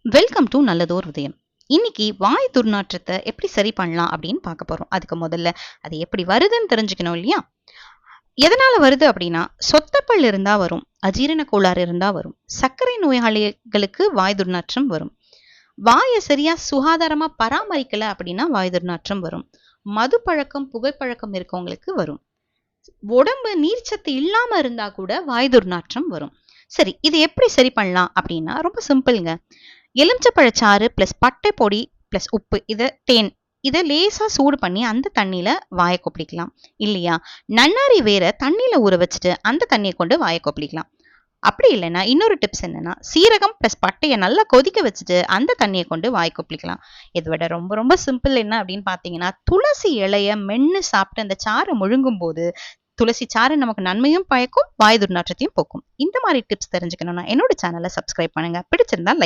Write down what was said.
Welcome to நல்லதோர் உதயம். இன்னைக்கு வாய் துர்நாற்றத்தை எப்படி சரி பண்ணலாம் அப்படின்னு பார்க்க போறோம். அதுக்கு முதல்ல அது எப்படி வருதுன்னு தெரிஞ்சுக்கணும் இல்லையா? எதனால வருது அப்படின்னா, சொத்தப்பல் இருந்தா வரும், அஜீரண கோளாறு இருந்தா வரும், சர்க்கரை நோயாளிகளுக்கு வாய் துர்நாற்றம் வரும், வாயை சரியா சுகாதாரமா பராமரிக்கல அப்படின்னா வாய் துர்நாற்றம் வரும், மது பழக்கம் புகைப்பழக்கம் இருக்கவங்களுக்கு வரும், உடம்பு நீர்ச்சத்து இல்லாம இருந்தா கூட வாய் துர்நாற்றம் வரும். சரி, இது எப்படி சரி பண்ணலாம் அப்படின்னா ரொம்ப சிம்பிள்ங்க. எலுமிச்சப்பழச்சாறு பிளஸ் பட்டை பொடி பிளஸ் உப்பு தேன் இதை லேசா சூடு பண்ணி அந்த தண்ணியில வாயை கொப்பளிக்கலாம். இல்லையா, நன்னாரி வேற தண்ணியில ஊற வச்சுட்டு அந்த தண்ணியை கொண்டு வாயை கொப்பளிக்கலாம். அப்படி இல்லைன்னா இன்னொரு டிப்ஸ் என்னன்னா, சீரகம் பிளஸ் பட்டையை நல்லா கொதிக்க வச்சுட்டு அந்த தண்ணியை கொண்டு வாய் கொப்பளிக்கலாம். இதை விட ரொம்ப ரொம்ப சிம்பிள் என்ன அப்படின்னு பாத்தீங்கன்னா, துளசி இலைய மென்னு சாப்பிட்டு அந்த சாறை முழுங்கும் போது துளசி சாறு நமக்கு நன்மையும் பயக்கும், வாய் துர்நாற்றத்தையும் போக்கும். இந்த மாதிரி டிப்ஸ் தெரிஞ்சுக்கணும்னா என்னோட சேனலை சப்ஸ்கிரைப் பண்ணுங்க. பிடிச்சிருந்தா லைக்